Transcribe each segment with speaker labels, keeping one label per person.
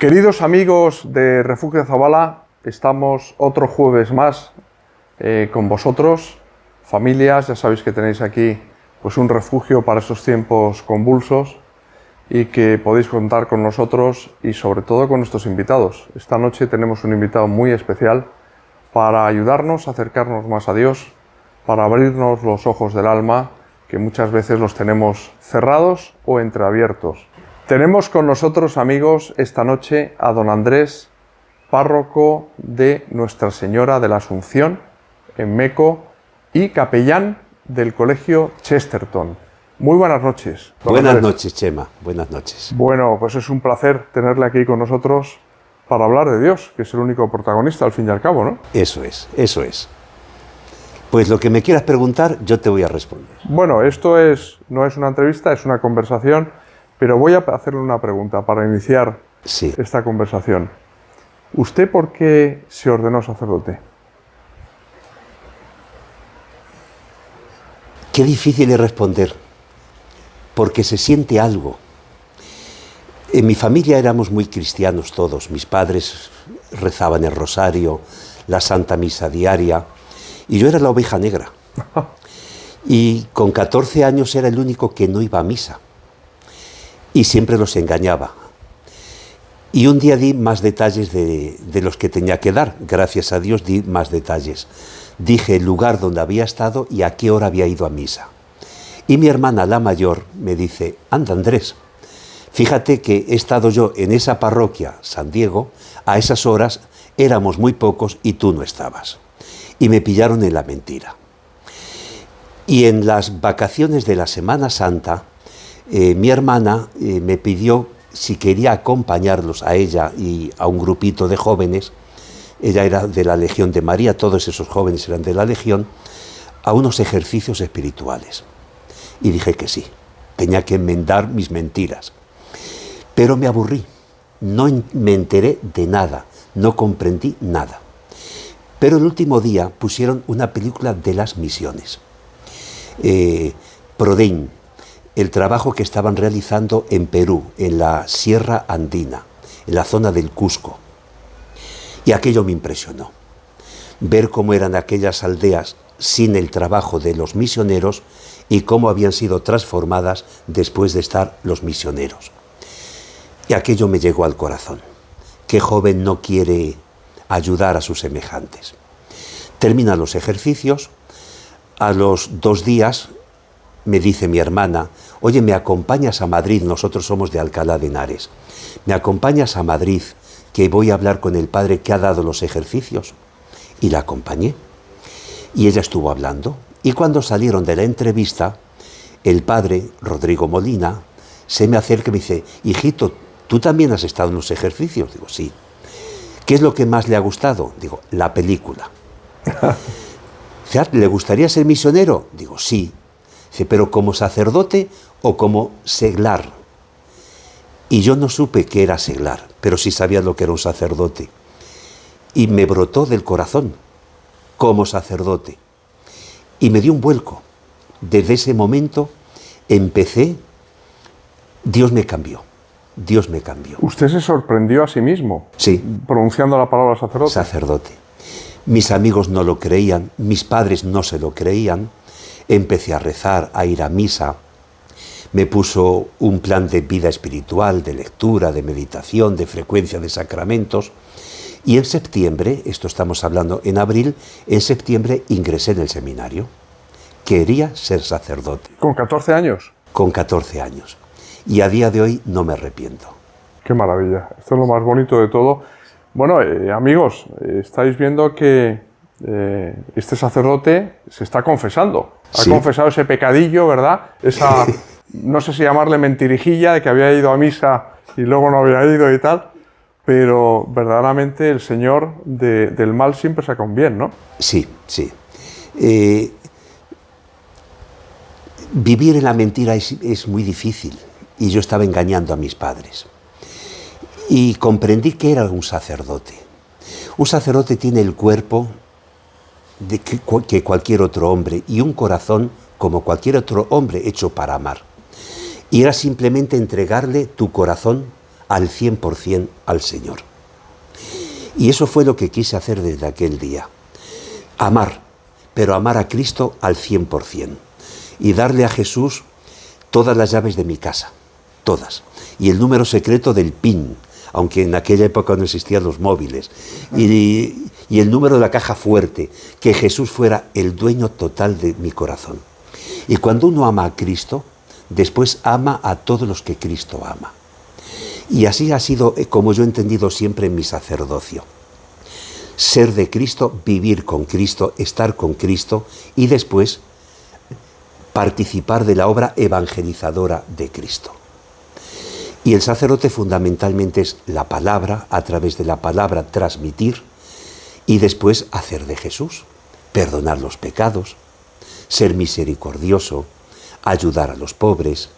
Speaker 1: Queridos amigos de Refugio Zabala, estamos otro jueves más con vosotros, familias. Ya sabéis que tenéis aquí pues un refugio para estos tiempos convulsos y que podéis contar con nosotros y sobre todo con nuestros invitados. Esta noche tenemos un invitado muy especial para ayudarnos a acercarnos más a Dios, para abrirnos los ojos del alma, que muchas veces los tenemos cerrados o entreabiertos. Tenemos con nosotros, amigos, esta noche a don Andrés, párroco de Nuestra Señora de la Asunción, en Meco, y capellán del Colegio Chesterton. Muy buenas noches.
Speaker 2: Buenas noches, Chema. Buenas noches.
Speaker 1: Bueno, pues es un placer tenerle aquí con nosotros para hablar de Dios, que es el único protagonista, al fin y al cabo, ¿no?
Speaker 2: Eso es, eso es. Pues lo que me quieras preguntar, yo te voy a responder.
Speaker 1: Bueno, esto no es una entrevista, es una conversación, pero voy a hacerle una pregunta para iniciar esta conversación. ¿Usted por qué se ordenó sacerdote?
Speaker 2: Qué difícil es responder, porque se siente algo. En mi familia éramos muy cristianos todos. Mis padres rezaban el rosario, la Santa Misa diaria, y yo era la oveja negra. Y con 14 años era el único que no iba a misa. Y siempre los engañaba. Y un día di más detalles de los que tenía que dar. Gracias a Dios di más detalles. Dije el lugar donde había estado y a qué hora había ido a misa. Y mi hermana, la mayor, me dice: anda, Andrés, fíjate que he estado yo en esa parroquia, San Diego, a esas horas éramos muy pocos y tú no estabas. Y me pillaron en la mentira. Y en las vacaciones de la Semana Santa, mi hermana me pidió si quería acompañarlos a ella y a un grupito de jóvenes. Ella era de la Legión de María, todos esos jóvenes eran de la Legión, a unos ejercicios espirituales. Y dije que sí, tenía que enmendar mis mentiras. Pero me aburrí, no me enteré de nada, no comprendí nada. Pero el último día pusieron una película de las misiones. Prodein, el trabajo que estaban realizando en Perú, en la Sierra Andina, en la zona del Cusco. Y aquello me impresionó. Ver cómo eran aquellas aldeas sin el trabajo de los misioneros y cómo habían sido transformadas después de estar los misioneros. Y aquello me llegó al corazón. ¿Qué joven no quiere ayudar a sus semejantes? Terminan los ejercicios. A los 2 días me dice mi hermana: oye, ¿me acompañas a Madrid? Nosotros somos de Alcalá de Henares. ¿Me acompañas a Madrid, que voy a hablar con el padre que ha dado los ejercicios? Y la acompañé. Y ella estuvo hablando. Y cuando salieron de la entrevista, el padre, Rodrigo Molina, se me acerca y me dice: hijito, ¿tú también has estado en los ejercicios? Digo, sí. ¿Qué es lo que más le ha gustado? Digo, la película. ¿Le gustaría ser misionero? Digo, sí. Dice, ¿pero como sacerdote o como seglar? Y yo no supe qué era seglar, pero sí sabía lo que era un sacerdote. Y me brotó del corazón, como sacerdote. Y me dio un vuelco. Desde ese momento empecé, Dios me cambió. Dios me cambió.
Speaker 1: ¿Usted se sorprendió a sí mismo?
Speaker 2: Sí.
Speaker 1: Pronunciando la palabra sacerdote.
Speaker 2: Sacerdote. Mis amigos no lo creían, mis padres no se lo creían. Empecé a rezar, a ir a misa. Me puso un plan de vida espiritual, de lectura, de meditación, de frecuencia de sacramentos. Y en septiembre, esto estamos hablando en abril, en septiembre ingresé en el seminario. Quería ser sacerdote.
Speaker 1: ¿Con 14 años?
Speaker 2: Con 14 años. Y a día de hoy no me arrepiento.
Speaker 1: Qué maravilla. Esto es lo más bonito de todo. Bueno, amigos, estáis viendo que este sacerdote se está confesando. Ha confesado ese pecadillo, ¿verdad? Esa, no sé si llamarle mentirijilla, de que había ido a misa y luego no había ido y tal. Pero verdaderamente el Señor del mal siempre saca un bien, ¿no?
Speaker 2: Sí, sí. Vivir en la mentira es muy difícil. Y yo estaba engañando a mis padres. Y comprendí que era un sacerdote. Un sacerdote tiene el cuerpo que cualquier otro hombre y un corazón como cualquier otro hombre hecho para amar. Y era simplemente entregarle tu corazón al 100% al Señor. Y eso fue lo que quise hacer desde aquel día. Amar, pero amar a Cristo al 100%. Y darle a Jesús todas las llaves de mi casa, todas. Y el número secreto del PIN, aunque en aquella época no existían los móviles. Y el número de la caja fuerte, que Jesús fuera el dueño total de mi corazón. Y cuando uno ama a Cristo, después ama a todos los que Cristo ama. Y así ha sido como yo he entendido siempre en mi sacerdocio. Ser de Cristo, vivir con Cristo, estar con Cristo y después participar de la obra evangelizadora de Cristo. Y el sacerdote fundamentalmente es la palabra, a través de la palabra transmitir y después hacer de Jesús, perdonar los pecados, ser misericordioso, ayudar a los pobres,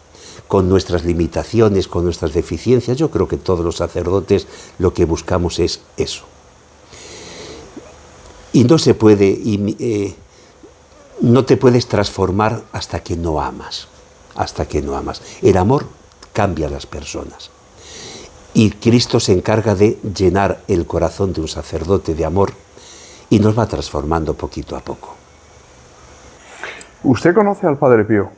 Speaker 2: con nuestras limitaciones, con nuestras deficiencias. Yo creo que todos los sacerdotes lo que buscamos es eso. Y no se puede, no te puedes transformar hasta que no amas, hasta que no amas. El amor cambia a las personas. Y Cristo se encarga de llenar el corazón de un sacerdote de amor y nos va transformando poquito a poco.
Speaker 1: ¿Usted conoce al Padre Pío?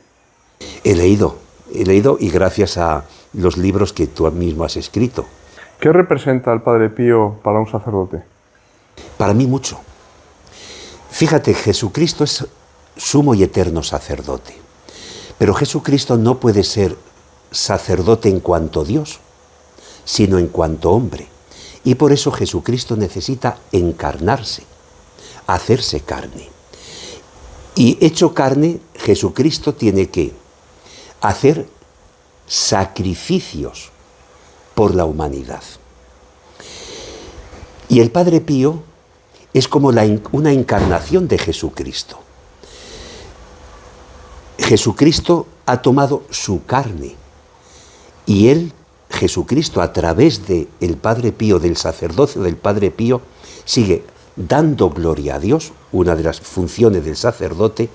Speaker 2: He leído y gracias a los libros que tú mismo has escrito.
Speaker 1: ¿Qué representa el Padre Pío para un sacerdote?
Speaker 2: Para mí mucho. Fíjate, Jesucristo es sumo y eterno sacerdote, pero Jesucristo no puede ser sacerdote en cuanto Dios, sino en cuanto hombre. Y por eso Jesucristo necesita encarnarse, hacerse carne. Y hecho carne, Jesucristo tiene que hacer sacrificios por la humanidad. Y el Padre Pío es como una encarnación de Jesucristo. Jesucristo ha tomado su carne y él, Jesucristo, a través del Padre Pío, del sacerdocio del Padre Pío, sigue dando gloria a Dios, una de las funciones del sacerdote,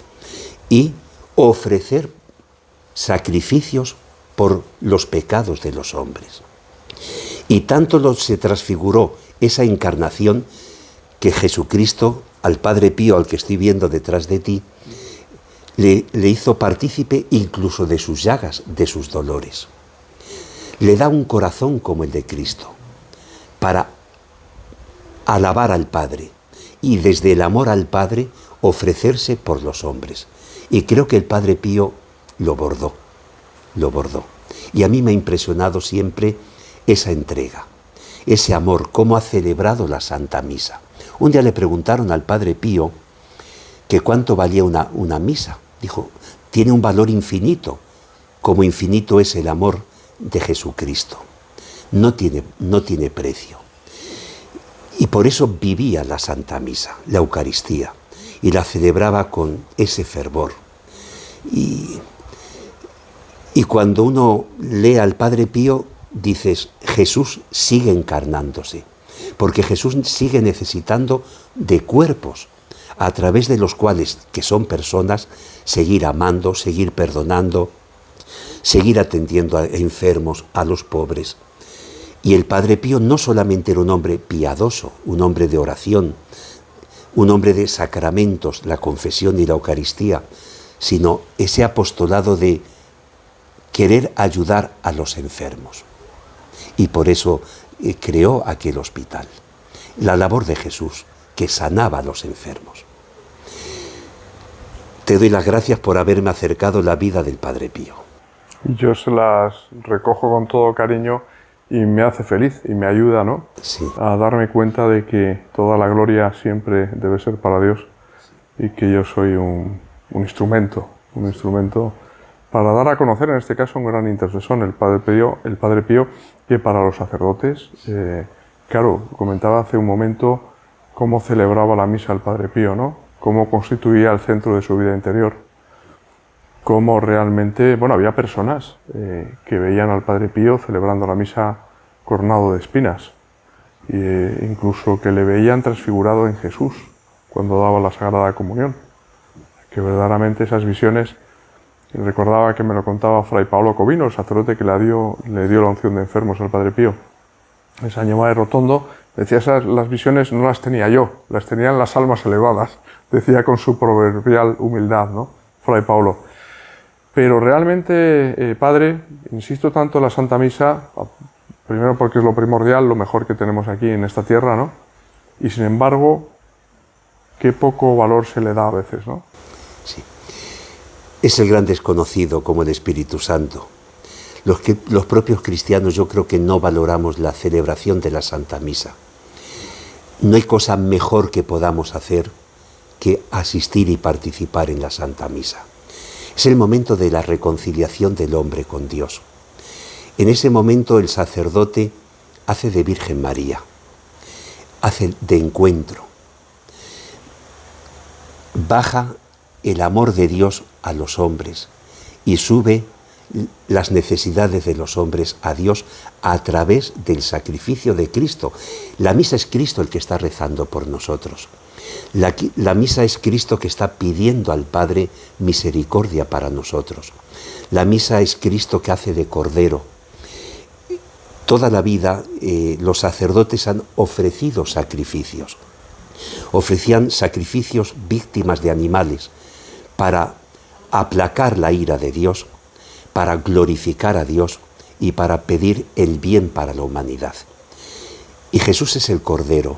Speaker 2: y ofrecer sacrificios por los pecados de los hombres. Y tanto se transfiguró esa encarnación que Jesucristo, al Padre Pío, al que estoy viendo detrás de ti, le hizo partícipe incluso de sus llagas, de sus dolores. Le da un corazón como el de Cristo, para alabar al Padre y desde el amor al Padre ofrecerse por los hombres. Y creo que el Padre Pío lo bordó. Y a mí me ha impresionado siempre esa entrega, ese amor, cómo ha celebrado la Santa Misa. Un día le preguntaron al Padre Pío que cuánto valía una misa. Dijo, tiene un valor infinito, como infinito es el amor de Jesucristo. No tiene precio. Y por eso vivía la Santa Misa, la Eucaristía, y la celebraba con ese fervor. Y cuando uno lee al Padre Pío, dices, Jesús sigue encarnándose, porque Jesús sigue necesitando de cuerpos, a través de los cuales, que son personas, seguir amando, seguir perdonando, seguir atendiendo a enfermos, a los pobres. Y el Padre Pío no solamente era un hombre piadoso, un hombre de oración, un hombre de sacramentos, la confesión y la Eucaristía, sino ese apostolado de querer ayudar a los enfermos. Y por eso creó aquel hospital. La labor de Jesús, que sanaba a los enfermos. Te doy las gracias por haberme acercado la vida del Padre Pío.
Speaker 1: Yo se las recojo con todo cariño y me hace feliz y me ayuda, ¿no?
Speaker 2: Sí.
Speaker 1: A darme cuenta de que toda la gloria siempre debe ser para Dios y que yo soy un instrumento para dar a conocer, en este caso, un gran intercesor, el Padre Pío, que para los sacerdotes, claro, comentaba hace un momento cómo celebraba la misa el Padre Pío, ¿no? Cómo constituía el centro de su vida interior. Cómo realmente, bueno, había personas que veían al Padre Pío celebrando la misa coronado de espinas, incluso que le veían transfigurado en Jesús cuando daba la Sagrada Comunión. Que verdaderamente esas visiones Y recordaba que me lo contaba Fray Paolo Covino, el sacerdote que le dio la unción de enfermos al Padre Pío en San Giovanni Rotondo. Decía, las visiones no las tenía yo, las tenían las almas elevadas, decía con su proverbial humildad, ¿no? Fray Paolo. Pero realmente, Padre, insisto tanto en la Santa Misa, primero porque es lo primordial, lo mejor que tenemos aquí en esta tierra, ¿no? Y sin embargo, qué poco valor se le da a veces, ¿no?
Speaker 2: Sí. Es el gran desconocido como el Espíritu Santo. Los propios cristianos yo creo que no valoramos la celebración de la Santa Misa. No hay cosa mejor que podamos hacer que asistir y participar en la Santa Misa. Es el momento de la reconciliación del hombre con Dios. En ese momento el sacerdote hace de Virgen María, hace de encuentro. Baja el amor de Dios a los hombres y sube las necesidades de los hombres a Dios a través del sacrificio de Cristo. La misa es Cristo el que está rezando por nosotros. La misa es Cristo que está pidiendo al Padre misericordia para nosotros. La misa es Cristo que hace de Cordero. Toda la vida los sacerdotes han ofrecido sacrificios. Ofrecían sacrificios víctimas de animales para aplacar la ira de Dios, para glorificar a Dios y para pedir el bien para la humanidad. Y Jesús es el Cordero.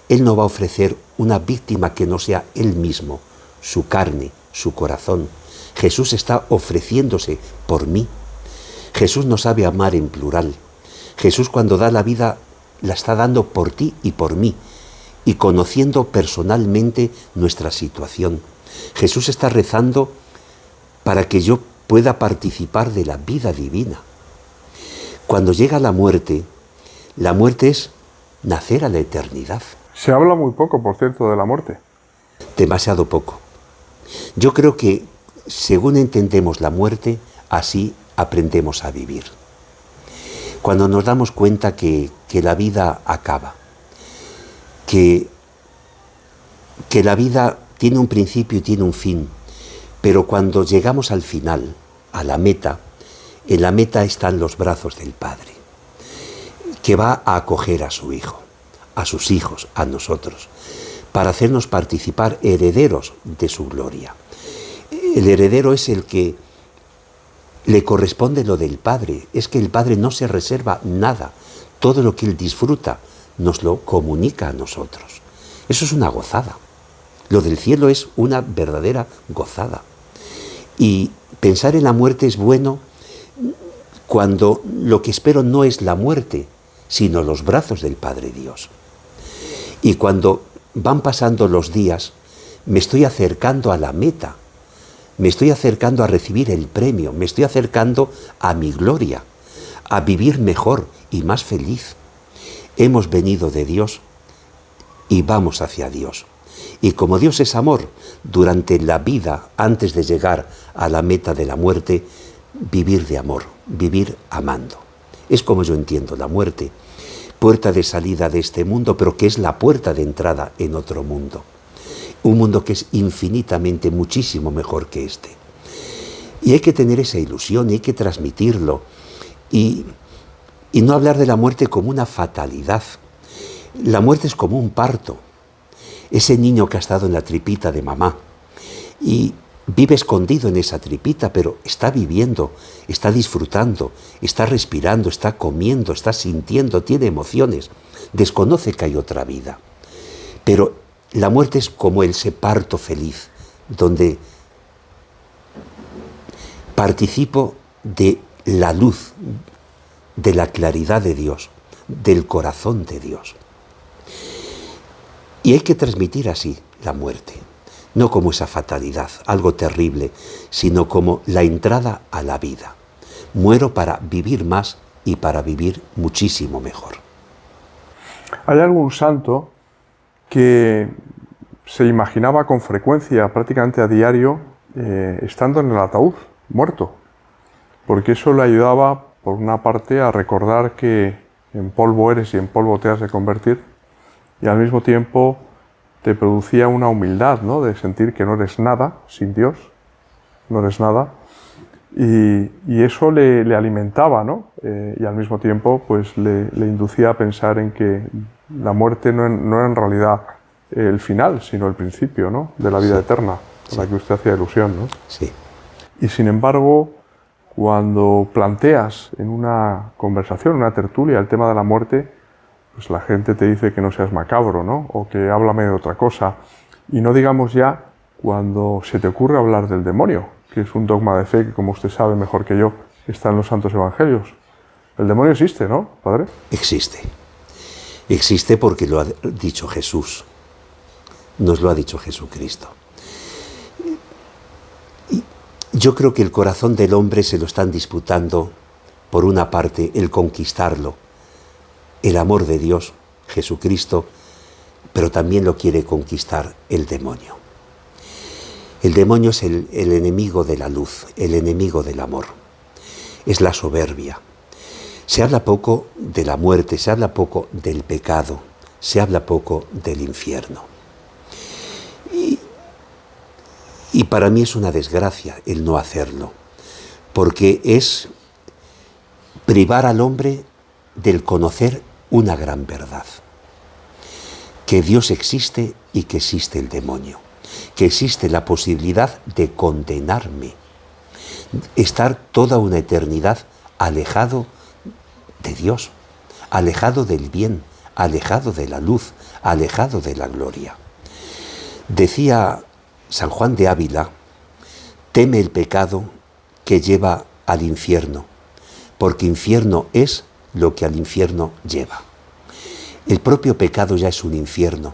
Speaker 2: Él no va a ofrecer una víctima que no sea Él mismo, su carne, su corazón. Jesús está ofreciéndose por mí. Jesús no sabe amar en plural. Jesús cuando da la vida la está dando por ti y por mí, y conociendo personalmente nuestra situación. Jesús está rezando para que yo pueda participar de la vida divina. Cuando llega la muerte es nacer a la eternidad.
Speaker 1: Se habla muy poco, por cierto, de la muerte.
Speaker 2: Demasiado poco. Yo creo que según entendemos la muerte, así aprendemos a vivir. Cuando nos damos cuenta que la vida acaba, que la vida tiene un principio y tiene un fin, pero cuando llegamos al final, a la meta, en la meta están los brazos del Padre, que va a acoger a su Hijo, a sus hijos, a nosotros, para hacernos participar herederos de su gloria. El heredero es el que le corresponde lo del Padre, es que el Padre no se reserva nada, todo lo que Él disfruta nos lo comunica a nosotros. Eso es una gozada. Lo del cielo es una verdadera gozada. Y pensar en la muerte es bueno cuando lo que espero no es la muerte, sino los brazos del Padre Dios. Y cuando van pasando los días, me estoy acercando a la meta, me estoy acercando a recibir el premio, me estoy acercando a mi gloria, a vivir mejor y más feliz. Hemos venido de Dios y vamos hacia Dios. Y como Dios es amor, durante la vida, antes de llegar a la meta de la muerte, vivir de amor, vivir amando. Es como yo entiendo la muerte, puerta de salida de este mundo, pero que es la puerta de entrada en otro mundo. Un mundo que es infinitamente, muchísimo mejor que este. Y hay que tener esa ilusión, y hay que transmitirlo, y no hablar de la muerte como una fatalidad. La muerte es como un parto. Ese niño que ha estado en la tripita de mamá y vive escondido en esa tripita, pero está viviendo, está disfrutando, está respirando, está comiendo, está sintiendo, tiene emociones, desconoce que hay otra vida. Pero la muerte es como ese parto feliz, donde participo de la luz, de la claridad de Dios, del corazón de Dios. Y hay que transmitir así la muerte, no como esa fatalidad, algo terrible, sino como la entrada a la vida. Muero para vivir más y para vivir muchísimo mejor.
Speaker 1: ¿Hay algún santo que se imaginaba con frecuencia, prácticamente a diario, estando en el ataúd, muerto? Porque eso le ayudaba, por una parte, a recordar que en polvo eres y en polvo te has de convertir, y al mismo tiempo te producía una humildad, ¿no?, de sentir que no eres nada sin Dios, no eres nada, Y eso le alimentaba, ¿no? Y al mismo tiempo pues le inducía a pensar en que la muerte no era en realidad el final, sino el principio, ¿no? De la vida eterna, a la que usted hacía ilusión, ¿no?
Speaker 2: Sí.
Speaker 1: Y sin embargo, cuando planteas en una conversación, una tertulia, el tema de la muerte, pues la gente te dice que no seas macabro, ¿no? O que háblame de otra cosa. Y no digamos ya cuando se te ocurre hablar del demonio, que es un dogma de fe que, como usted sabe mejor que yo, está en los Santos Evangelios. El demonio existe, ¿no, padre?
Speaker 2: Existe. Existe porque lo ha dicho Jesús. Nos lo ha dicho Jesucristo. Y yo creo que el corazón del hombre se lo están disputando, por una parte, el conquistarlo, el amor de Dios, Jesucristo, pero también lo quiere conquistar el demonio. El demonio es el enemigo de la luz, el enemigo del amor. Es la soberbia. Se habla poco de la muerte, se habla poco del pecado, se habla poco del infierno. Y para mí es una desgracia el no hacerlo, porque es privar al hombre del conocer una gran verdad, que Dios existe y que existe el demonio, que existe la posibilidad de condenarme, estar toda una eternidad alejado de Dios, alejado del bien, alejado de la luz, alejado de la gloria. Decía San Juan de Ávila: teme el pecado que lleva al infierno, porque infierno es lo que al infierno lleva. El propio pecado ya es un infierno,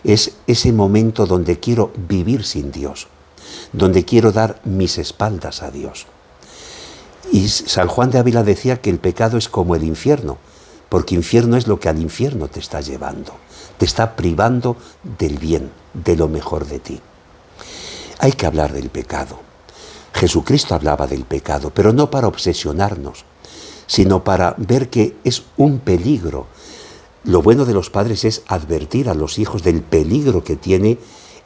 Speaker 2: es ese momento donde quiero vivir sin Dios, donde quiero dar mis espaldas a Dios. Y San Juan de Ávila decía que el pecado es como el infierno, porque infierno es lo que al infierno te está llevando, te está privando del bien, de lo mejor de ti. Hay que hablar del pecado. Jesucristo hablaba del pecado, pero no para obsesionarnos, sino para ver que es un peligro. Lo bueno de los padres es advertir a los hijos del peligro que tiene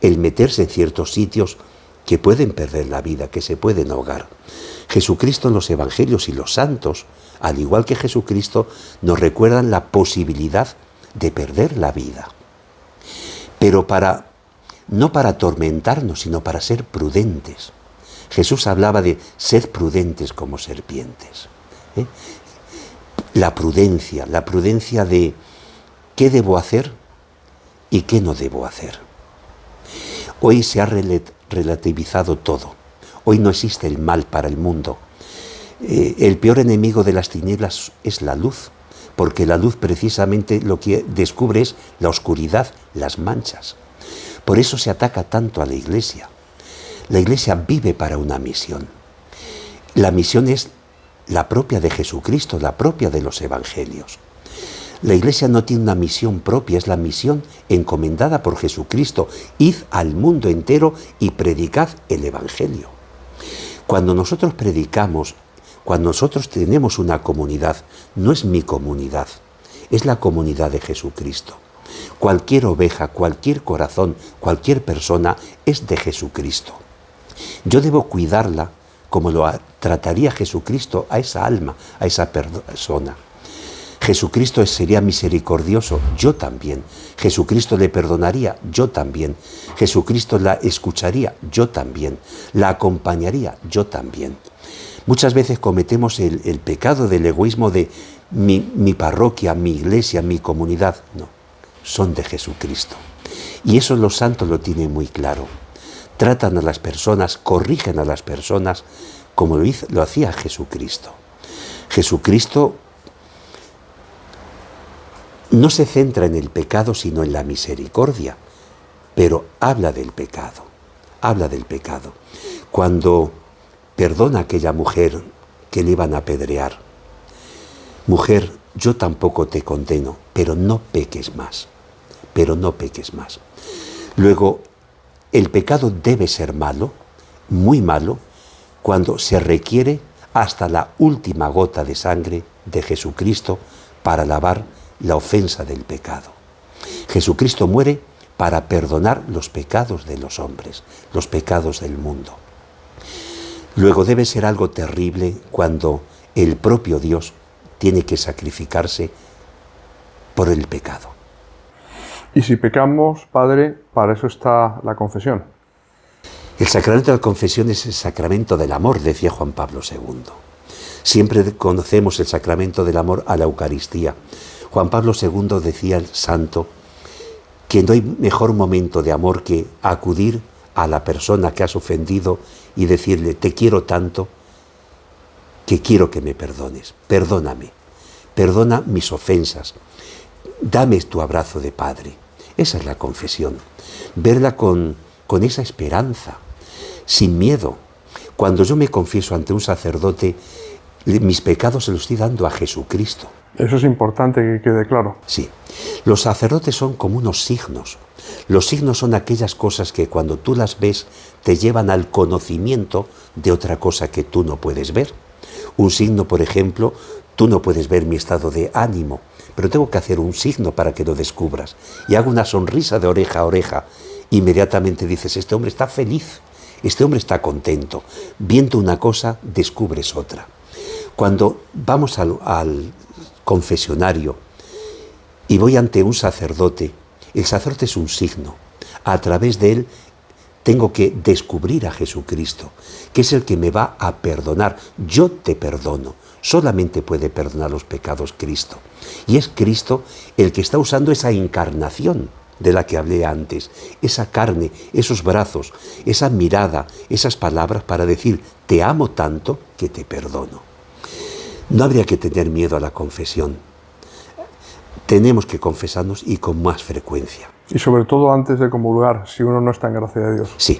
Speaker 2: el meterse en ciertos sitios que pueden perder la vida, que se pueden ahogar. Jesucristo en los evangelios y los santos, al igual que Jesucristo, nos recuerdan la posibilidad de perder la vida. Pero no para atormentarnos, sino para ser prudentes. Jesús hablaba de sed prudentes como serpientes. La prudencia de qué debo hacer y qué no debo hacer. Hoy se ha relativizado todo. Hoy no existe el mal para el mundo. El peor enemigo de las tinieblas es la luz, porque la luz precisamente lo que descubre es la oscuridad, las manchas. Por eso se ataca tanto a la Iglesia. La Iglesia vive para una misión. La misión es la propia de Jesucristo, la propia de los Evangelios. La Iglesia no tiene una misión propia, es la misión encomendada por Jesucristo. Id al mundo entero y predicad el Evangelio. Cuando nosotros predicamos, cuando nosotros tenemos una comunidad, no es mi comunidad, es la comunidad de Jesucristo. Cualquier oveja, cualquier corazón, cualquier persona es de Jesucristo. Yo debo cuidarla como lo trataría Jesucristo a esa alma, a esa persona. Jesucristo sería misericordioso, yo también. Jesucristo le perdonaría, yo también. Jesucristo la escucharía, yo también. La acompañaría, yo también. Muchas veces cometemos el pecado del egoísmo de mi parroquia, mi iglesia, mi comunidad. No, son de Jesucristo. Y eso los santos lo tienen muy claro. Tratan a las personas, corrigen a las personas como lo hacía Jesucristo. Jesucristo no se centra en el pecado, sino en la misericordia, pero habla del pecado, habla del pecado. Cuando perdona a aquella mujer que le iban a apedrear: mujer, yo tampoco te condeno, pero no peques más, pero no peques más. Luego, el pecado debe ser malo, muy malo, cuando se requiere hasta la última gota de sangre de Jesucristo para lavar la ofensa del pecado. Jesucristo muere para perdonar los pecados de los hombres, los pecados del mundo. Luego debe ser algo terrible cuando el propio Dios tiene que sacrificarse por el pecado.
Speaker 1: Y si pecamos, Padre, para eso está la confesión.
Speaker 2: El sacramento de la confesión es el sacramento del amor, decía Juan Pablo II. Siempre conocemos el sacramento del amor a la Eucaristía. Juan Pablo II decía el santo que no hay mejor momento de amor que acudir a la persona que has ofendido y decirle: te quiero tanto que quiero que me perdones. Perdóname, perdona mis ofensas, dame tu abrazo de padre. Esa es la confesión, verla con esa esperanza, sin miedo. Cuando yo me confieso ante un sacerdote, mis pecados se los estoy dando a Jesucristo.
Speaker 1: Eso es importante que quede claro.
Speaker 2: Sí, los sacerdotes son como unos signos. Los signos son aquellas cosas que cuando tú las ves te llevan al conocimiento de otra cosa que tú no puedes ver. Un signo, por ejemplo, tú no puedes ver mi estado de ánimo, pero tengo que hacer un signo para que lo descubras. Y hago una sonrisa de oreja a oreja. Inmediatamente dices: este hombre está feliz, este hombre está contento. Viendo una cosa, descubres otra. Cuando vamos al confesionario y voy ante un sacerdote, el sacerdote es un signo. A través de él tengo que descubrir a Jesucristo, que es el que me va a perdonar. Yo te perdono. Solamente puede perdonar los pecados Cristo. Y es Cristo el que está usando esa encarnación de la que hablé antes, esa carne, esos brazos, esa mirada, esas palabras para decir: te amo tanto que te perdono. No habría que tener miedo a la confesión. Tenemos que confesarnos, y con más frecuencia.
Speaker 1: Y sobre todo antes de comulgar, si uno no está en gracia de Dios.
Speaker 2: Sí.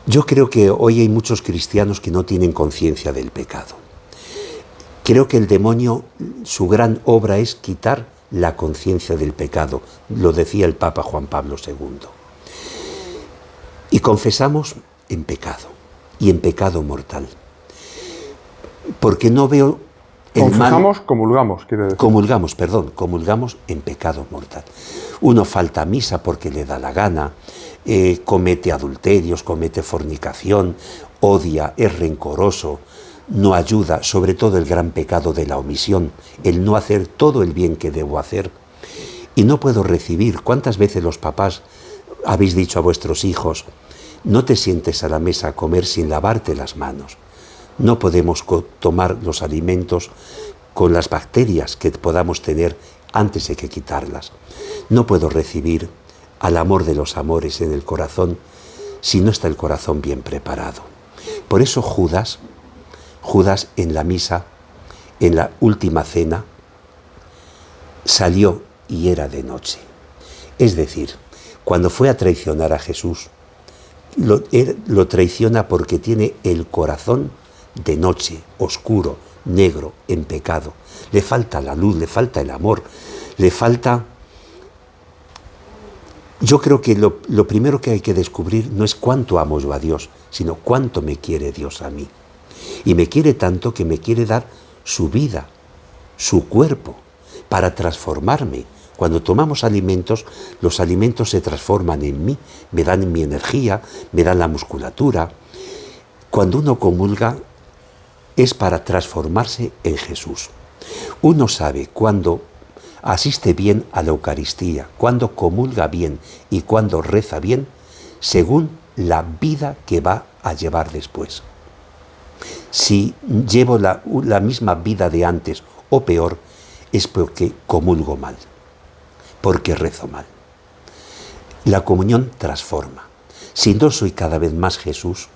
Speaker 2: Yo creo que hoy hay muchos cristianos que no tienen conciencia del pecado. Creo que el demonio, su gran obra es quitar la conciencia del pecado. Lo decía el Papa Juan Pablo II. Y confesamos en pecado, y en pecado mortal. Porque no veo el
Speaker 1: Confesamos,
Speaker 2: mal.
Speaker 1: comulgamos, quiere decir.
Speaker 2: Comulgamos en pecado mortal. Uno falta a misa porque le da la gana, comete adulterios, comete fornicación, odia, es rencoroso, no ayuda, sobre todo el gran pecado de la omisión, el no hacer todo el bien que debo hacer. Y no puedo recibir. ¿Cuántas veces los papás habéis dicho a vuestros hijos: no te sientes a la mesa a comer sin lavarte las manos? No podemos tomar los alimentos con las bacterias que podamos tener antes de que quitarlas. No puedo recibir al amor de los amores en el corazón si no está el corazón bien preparado. Por eso Judas en la misa, en la última cena, salió y era de noche. Es decir, cuando fue a traicionar a Jesús, lo traiciona porque tiene el corazón de noche, oscuro, negro, en pecado. Le falta la luz, le falta el amor, le falta... Yo creo que lo primero que hay que descubrir no es cuánto amo yo a Dios, sino cuánto me quiere Dios a mí. Y me quiere tanto que me quiere dar su vida, su cuerpo, para transformarme. Cuando tomamos alimentos, los alimentos se transforman en mí, me dan mi energía, me dan la musculatura. Cuando uno comulga, es para transformarse en Jesús. Uno sabe cuándo asiste bien a la Eucaristía, cuándo comulga bien y cuándo reza bien, según la vida que va a llevar después. Si llevo la misma vida de antes o peor, es porque comulgo mal, porque rezo mal. La comunión transforma. Si no soy cada vez más Jesús,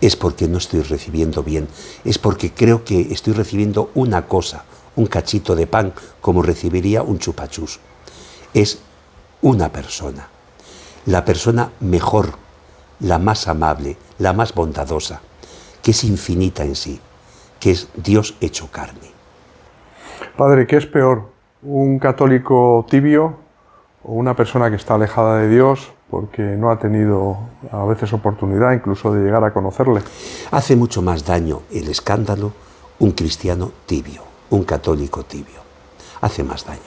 Speaker 2: es porque no estoy recibiendo bien, es porque creo que estoy recibiendo una cosa, un cachito de pan, como recibiría un chupachús. Es una persona, la persona mejor, la más amable, la más bondadosa, que es infinita en sí, que es Dios hecho carne.
Speaker 1: Padre, ¿qué es peor? ¿Un católico tibio o una persona que está alejada de Dios porque no ha tenido a veces oportunidad incluso de llegar a conocerle?
Speaker 2: Hace mucho más daño el escándalo un cristiano tibio, un católico tibio. Hace más daño.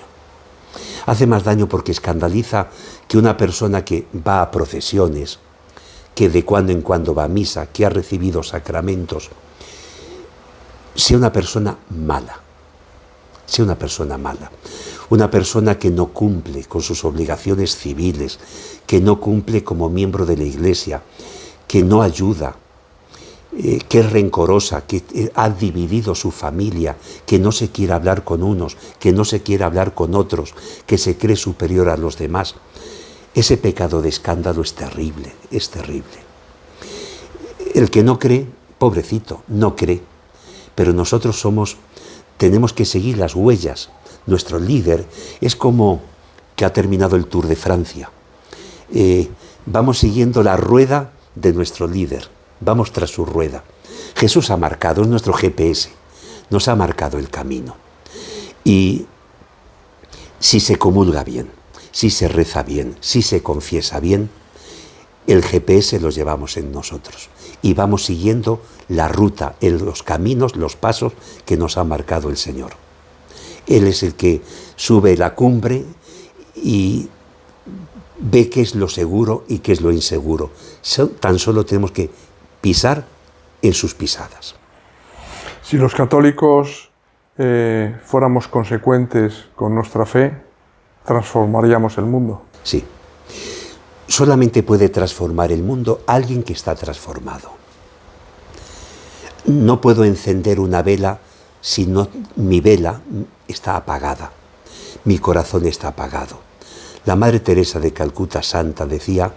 Speaker 2: Hace más daño porque escandaliza que una persona que va a procesiones, que de cuando en cuando va a misa, que ha recibido sacramentos, sea una persona mala. Sea una persona mala. Una persona que no cumple con sus obligaciones civiles, que no cumple como miembro de la Iglesia, que no ayuda, que es rencorosa, que ha dividido su familia, que no se quiere hablar con unos, que no se quiere hablar con otros, que se cree superior a los demás. Ese pecado de escándalo es terrible, es terrible. El que no cree, pobrecito, no cree, pero nosotros tenemos que seguir las huellas. Nuestro líder es como que ha terminado el Tour de Francia. Vamos siguiendo la rueda de nuestro líder, vamos tras su rueda. Jesús ha marcado, es nuestro GPS, nos ha marcado el camino. Y si se comulga bien, si se reza bien, si se confiesa bien, el GPS lo llevamos en nosotros y vamos siguiendo la ruta, los caminos, los pasos que nos ha marcado el Señor. Él es el que sube la cumbre y ve qué es lo seguro y qué es lo inseguro. Tan solo tenemos que pisar en sus pisadas.
Speaker 1: Si los católicos fuéramos consecuentes con nuestra fe, transformaríamos el mundo.
Speaker 2: Sí. Solamente puede transformar el mundo alguien que está transformado. No puedo encender una vela si no, mi vela está apagada, mi corazón está apagado. La Madre Teresa de Calcuta, santa, decía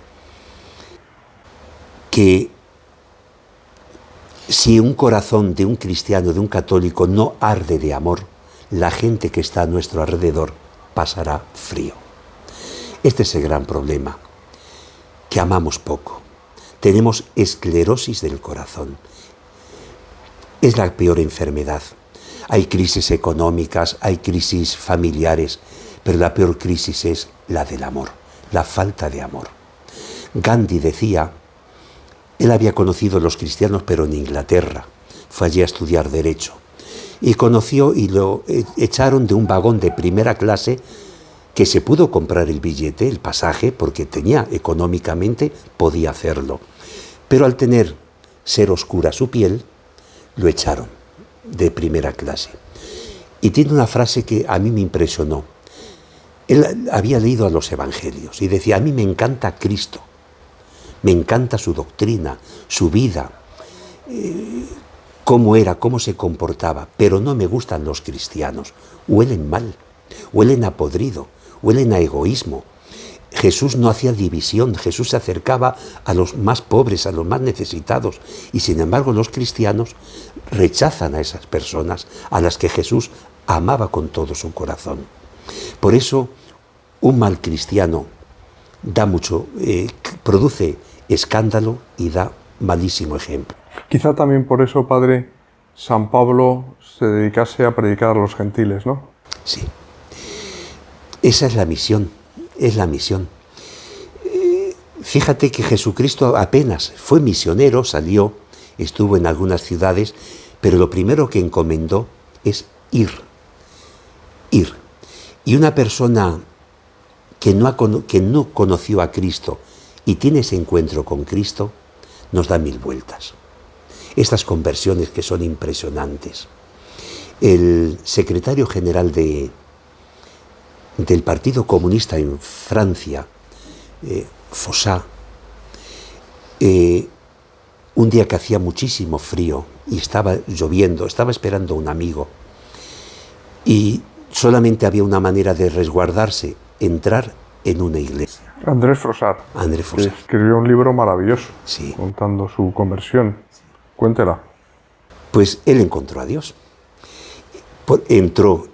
Speaker 2: que si un corazón de un cristiano, de un católico, no arde de amor, la gente que está a nuestro alrededor pasará frío. Este es el gran problema, que amamos poco. Tenemos esclerosis del corazón. Es la peor enfermedad. Hay crisis económicas, hay crisis familiares, pero la peor crisis es la del amor, la falta de amor. Gandhi decía, él había conocido a los cristianos, pero en Inglaterra, fue allí a estudiar Derecho, y conoció y lo echaron de un vagón de primera clase que se pudo comprar el billete, el pasaje, porque tenía económicamente, podía hacerlo. Pero al ser oscura su piel, lo echaron de primera clase. Y tiene una frase que a mí me impresionó. Él había leído a los evangelios y decía, a mí me encanta Cristo, me encanta su doctrina, su vida, cómo era, cómo se comportaba, pero no me gustan los cristianos. Huelen mal, huelen a podrido, huelen a egoísmo. Jesús no hacía división, Jesús se acercaba a los más pobres, a los más necesitados, y sin embargo los cristianos rechazan a esas personas a las que Jesús amaba con todo su corazón. Por eso un mal cristiano produce escándalo y da malísimo ejemplo.
Speaker 1: Quizá también por eso, Padre, San Pablo se dedicase a predicar a los gentiles, ¿no?
Speaker 2: Sí. Esa es la misión, es la misión. Fíjate que Jesucristo apenas fue misionero, salió, estuvo en algunas ciudades, pero lo primero que encomendó es ir. Y una persona que no conoció a Cristo y tiene ese encuentro con Cristo, nos da mil vueltas. Estas conversiones que son impresionantes. El secretario general del Partido Comunista en Francia, Fossat, un día que hacía muchísimo frío y estaba lloviendo, estaba esperando a un amigo y solamente había una manera de resguardarse, entrar en una iglesia.
Speaker 1: André Frossard.
Speaker 2: André Frossard.
Speaker 1: Escribió un libro maravilloso,
Speaker 2: sí,
Speaker 1: contando su conversión. Cuéntela.
Speaker 2: Pues él encontró a Dios. Entró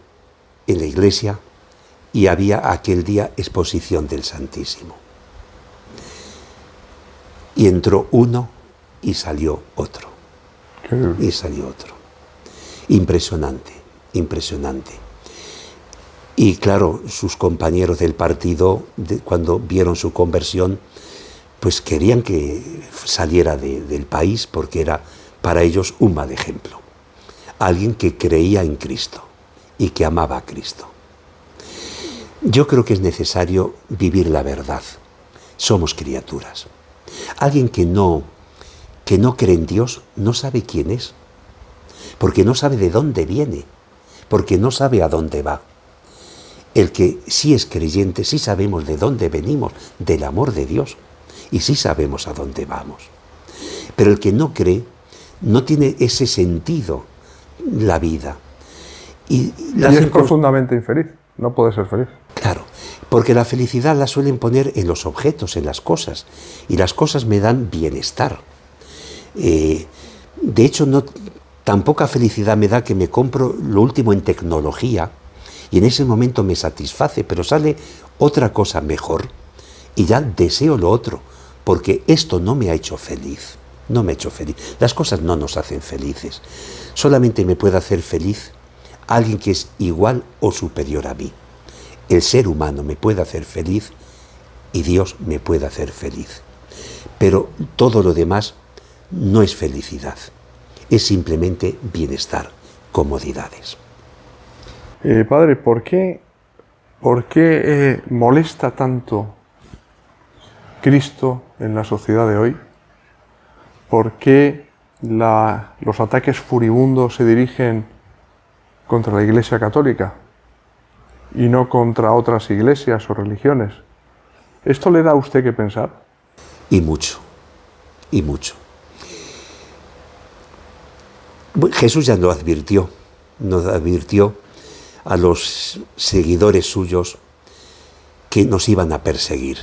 Speaker 2: en la iglesia y había aquel día exposición del Santísimo. Y entró uno y salió otro. Y salió otro. Impresionante, impresionante. Y claro, sus compañeros del partido, cuando vieron su conversión, pues querían que saliera del país porque era para ellos un mal ejemplo. Alguien que creía en Cristo y que amaba a Cristo. Yo creo que es necesario vivir la verdad. Somos criaturas. Alguien que no cree en Dios no sabe quién es, porque no sabe de dónde viene, porque no sabe a dónde va. El que sí es creyente, sí sabemos de dónde venimos, del amor de Dios, y sí sabemos a dónde vamos. Pero el que no cree, no tiene ese sentido la vida. Y
Speaker 1: es profundamente infeliz, no puede ser feliz.
Speaker 2: Claro, porque la felicidad la suelen poner en los objetos, en las cosas, y las cosas me dan bienestar. De hecho, tan poca felicidad me da que me compro lo último en tecnología y en ese momento me satisface, pero sale otra cosa mejor y ya deseo lo otro, porque esto no me ha hecho feliz, no me ha hecho feliz. Las cosas no nos hacen felices, solamente me puede hacer feliz alguien que es igual o superior a mí. El ser humano me puede hacer feliz y Dios me puede hacer feliz. Pero todo lo demás no es felicidad, es simplemente bienestar, comodidades.
Speaker 1: Padre, ¿por qué molesta tanto Cristo en la sociedad de hoy? ¿Por qué los ataques furibundos se dirigen contra la Iglesia Católica y no contra otras iglesias o religiones? ¿Esto le da a usted que pensar?
Speaker 2: Y mucho, y mucho. Jesús ya nos advirtió a los seguidores suyos que nos iban a perseguir.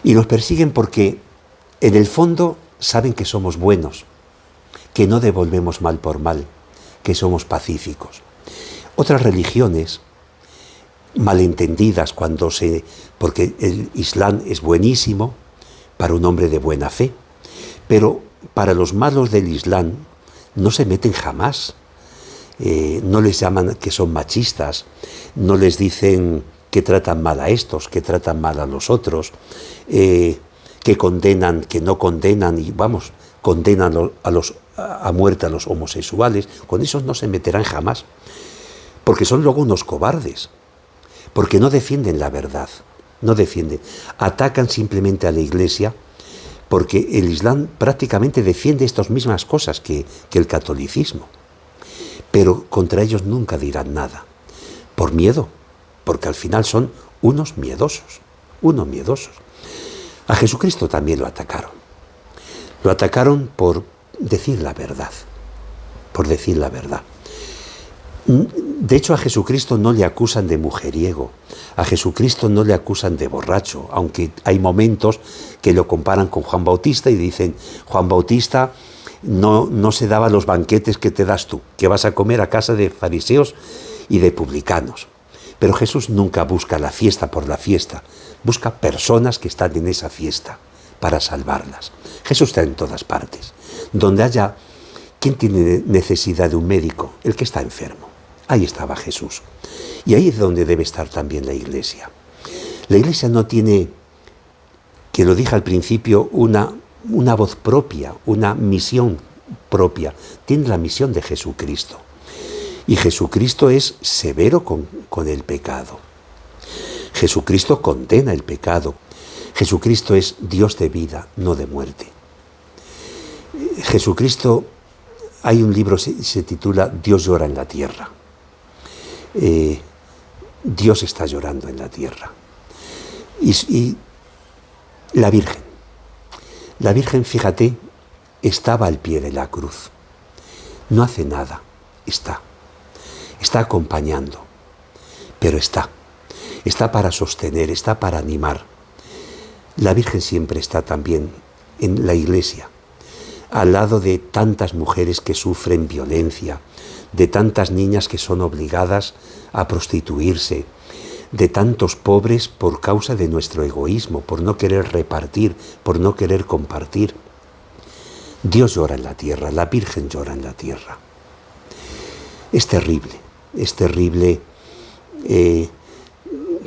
Speaker 2: Y nos persiguen porque en el fondo saben que somos buenos, que no devolvemos mal por mal, que somos pacíficos. Otras religiones, malentendidas porque el Islam es buenísimo para un hombre de buena fe, pero para los malos del Islam no se meten jamás. No les llaman que son machistas, no les dicen que tratan mal a estos, que tratan mal a los otros, que condenan, que no condenan, y condenan a muerte a los homosexuales. Con esos no se meterán jamás, porque son luego unos cobardes, porque no defienden la verdad, atacan simplemente a la Iglesia, porque el Islam prácticamente defiende estas mismas cosas que el catolicismo. Pero contra ellos nunca dirán nada, por miedo, porque al final son unos miedosos. A Jesucristo también lo atacaron por decir la verdad, De hecho, a Jesucristo no le acusan de mujeriego, a Jesucristo no le acusan de borracho, aunque hay momentos que lo comparan con Juan Bautista y dicen, Juan Bautista no se daba los banquetes que te das tú, que vas a comer a casa de fariseos y de publicanos. Pero Jesús nunca busca la fiesta por la fiesta, busca personas que están en esa fiesta para salvarlas. Jesús está en todas partes. Donde haya, ¿quién tiene necesidad de un médico? El que está enfermo. Ahí estaba Jesús. Y ahí es donde debe estar también la Iglesia. La Iglesia no tiene, que lo dije al principio, una voz propia, una misión propia. Tiene la misión de Jesucristo. Y Jesucristo es severo con el pecado. Jesucristo condena el pecado. Jesucristo es Dios de vida, no de muerte. Jesucristo, hay un libro que se titula Dios llora en la tierra. Dios está llorando en la tierra. Y la Virgen, fíjate, estaba al pie de la cruz. No hace nada, está acompañando, pero está para sostener, está para animar. La Virgen siempre está también en la Iglesia, al lado de tantas mujeres que sufren violencia, de tantas niñas que son obligadas a prostituirse, de tantos pobres por causa de nuestro egoísmo, por no querer repartir, por no querer compartir. Dios llora en la tierra, la Virgen llora en la tierra. Es terrible,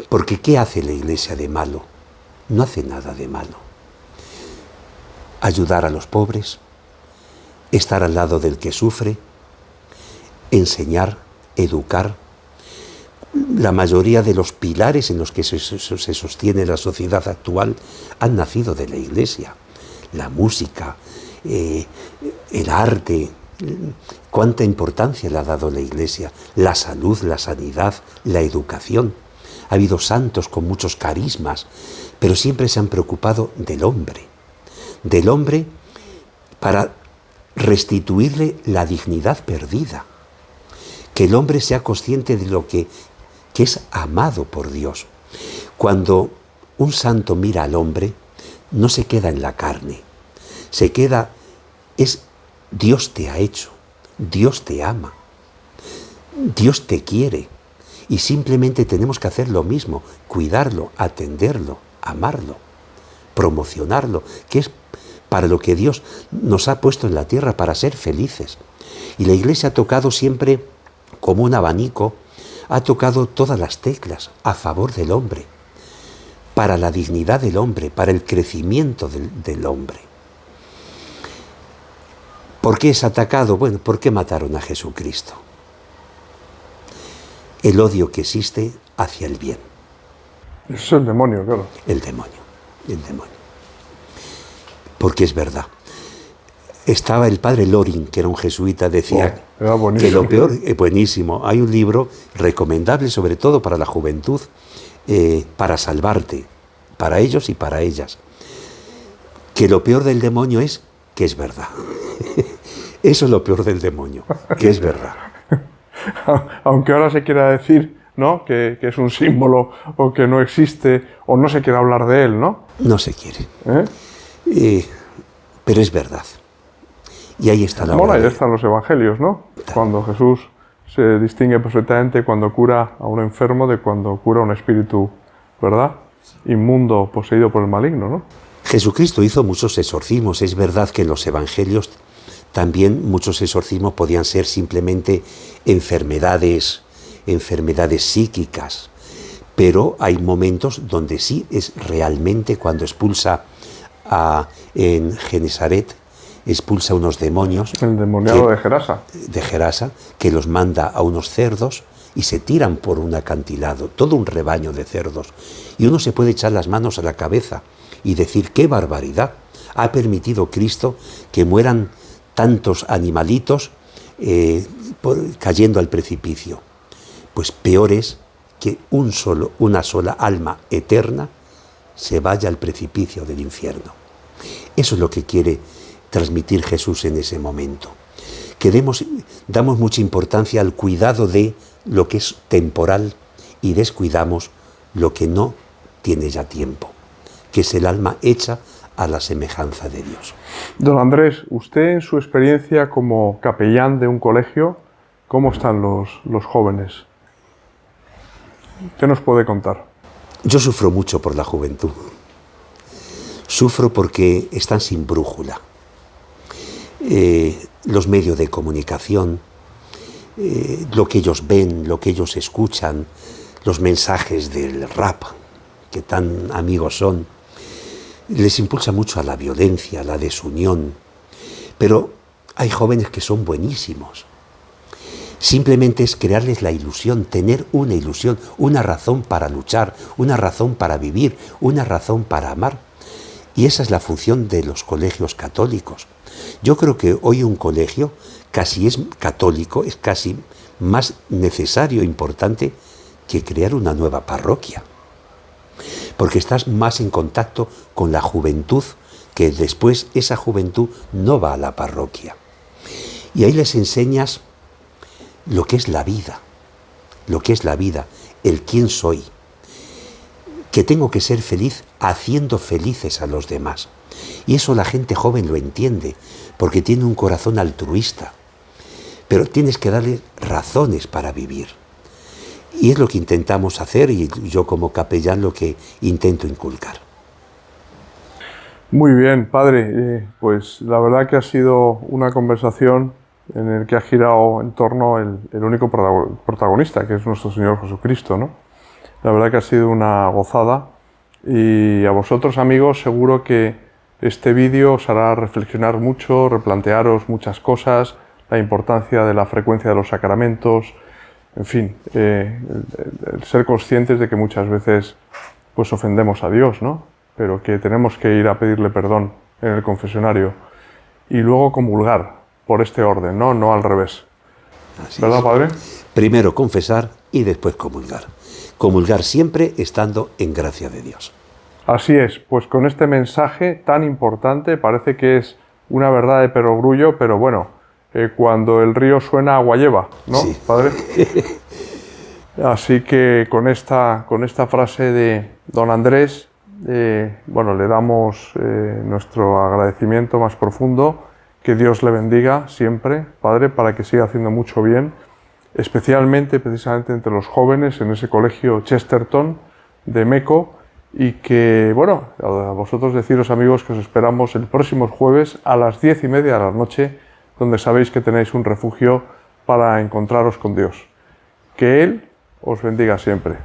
Speaker 2: porque ¿qué hace la Iglesia de malo? No hace nada de malo. Ayudar a los pobres, estar al lado del que sufre, enseñar, educar. La mayoría de los pilares en los que se sostiene la sociedad actual han nacido de la Iglesia. La música, el arte, cuánta importancia le ha dado la Iglesia, la salud, la sanidad, la educación. Ha habido santos con muchos carismas, pero siempre se han preocupado del hombre para restituirle la dignidad perdida, que el hombre sea consciente de lo que es amado por Dios. Cuando un santo mira al hombre, no se queda en la carne, se queda, Dios te ha hecho, Dios te ama, Dios te quiere, y simplemente tenemos que hacer lo mismo, cuidarlo, atenderlo, amarlo, promocionarlo, que es para lo que Dios nos ha puesto en la tierra, para ser felices. Y la Iglesia ha tocado siempre como un abanico, ha tocado todas las teclas a favor del hombre, para la dignidad del hombre, para el crecimiento del hombre. ¿Por qué es atacado? Bueno, ¿por qué mataron a Jesucristo? El odio que existe hacia el bien.
Speaker 1: Eso es el demonio, claro.
Speaker 2: El demonio. Porque es verdad. Estaba el padre Loring, que era un jesuita, decía que lo peor, buenísimo, hay un libro recomendable sobre todo para la juventud, para salvarte, para ellos y para ellas, que lo peor del demonio es que es verdad. Eso es lo peor del demonio, que es verdad.
Speaker 1: Aunque ahora se quiera decir, ¿no?, que es un símbolo o que no existe o no se quiere hablar de él, ¿no?
Speaker 2: No se quiere. Pero es verdad. Y ahí está la
Speaker 1: Bueno, ahí están los evangelios, ¿no? Cuando Jesús se distingue perfectamente cuando cura a un enfermo de cuando cura a un espíritu, ¿verdad?, inmundo, poseído por el maligno, ¿no?
Speaker 2: Jesucristo hizo muchos exorcismos. Es verdad que en los evangelios también muchos exorcismos podían ser simplemente enfermedades psíquicas, pero hay momentos donde sí es realmente cuando expulsa en Genesaret, expulsa unos demonios.
Speaker 1: El demoniado de Gerasa.
Speaker 2: De Gerasa, que los manda a unos cerdos y se tiran por un acantilado, todo un rebaño de cerdos. Y uno se puede echar las manos a la cabeza y decir, ¡qué barbaridad! Ha permitido Cristo que mueran tantos animalitos cayendo al precipicio. Pues peor es que una sola alma eterna se vaya al precipicio del infierno. Eso es lo que quiere transmitir Jesús en ese momento. Que damos mucha importancia al cuidado de lo que es temporal y descuidamos lo que no tiene ya tiempo, que es el alma hecha a la semejanza de Dios.
Speaker 1: Don Andrés, usted en su experiencia como capellán de un colegio, ¿cómo están los jóvenes? ¿Qué nos puede contar?
Speaker 2: Yo sufro mucho por la juventud. Sufro porque están sin brújula. Los medios de comunicación, lo que ellos ven, lo que ellos escuchan, los mensajes del rap, que tan amigos son, les impulsa mucho a la violencia, a la desunión. Pero hay jóvenes que son buenísimos. Simplemente es crearles la ilusión, tener una ilusión, una razón para luchar, una razón para vivir, una razón para amar. Y esa es la función de los colegios católicos. Yo creo que hoy un colegio casi es católico, es casi más necesario e importante que crear una nueva parroquia. Porque estás más en contacto con la juventud, que después esa juventud no va a la parroquia. Y ahí les enseñas lo que es la vida, el quién soy, que tengo que ser feliz haciendo felices a los demás. Y eso la gente joven lo entiende, porque tiene un corazón altruista. Pero tienes que darle razones para vivir. Y es lo que intentamos hacer, y yo como capellán lo que intento inculcar.
Speaker 1: Muy bien, padre. Pues la verdad que ha sido una conversación en la que ha girado en torno el único protagonista, que es nuestro Señor Jesucristo, ¿no? La verdad que ha sido una gozada. Y a vosotros, amigos, seguro que este vídeo os hará reflexionar mucho, replantearos muchas cosas, la importancia de la frecuencia de los sacramentos, en fin, el ser conscientes de que muchas veces pues ofendemos a Dios, ¿no? Pero que tenemos que ir a pedirle perdón en el confesionario y luego comulgar por este orden, ¿no? No al revés.
Speaker 2: Así
Speaker 1: ¿Verdad,
Speaker 2: es.
Speaker 1: Padre?
Speaker 2: Primero confesar y después comulgar. Comulgar siempre estando en gracia de Dios.
Speaker 1: Así es, pues con este mensaje tan importante, parece que es una verdad de perogrullo, pero bueno, cuando el río suena, agua lleva, ¿no,
Speaker 2: Sí.
Speaker 1: Padre? Así que con esta frase de don Andrés, bueno, le damos nuestro agradecimiento más profundo, que Dios le bendiga siempre, Padre, para que siga haciendo mucho bien, especialmente, precisamente entre los jóvenes en ese colegio Chesterton de Meco, y que, bueno, a vosotros deciros, amigos, que os esperamos el próximo jueves a las 10:30 de la noche, donde sabéis que tenéis un refugio para encontraros con Dios. Que Él os bendiga siempre.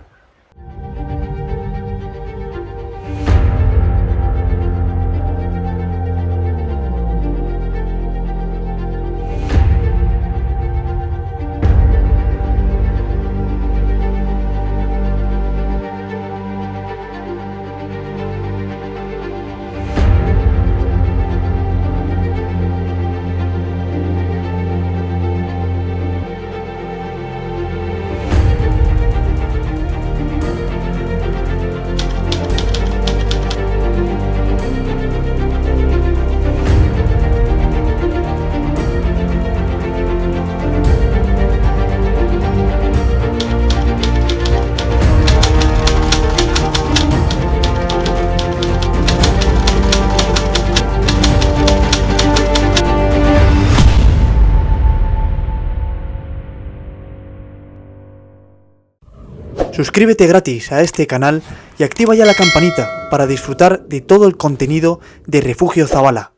Speaker 3: Suscríbete gratis a este canal y activa ya la campanita para disfrutar de todo el contenido de Refugio Zabala.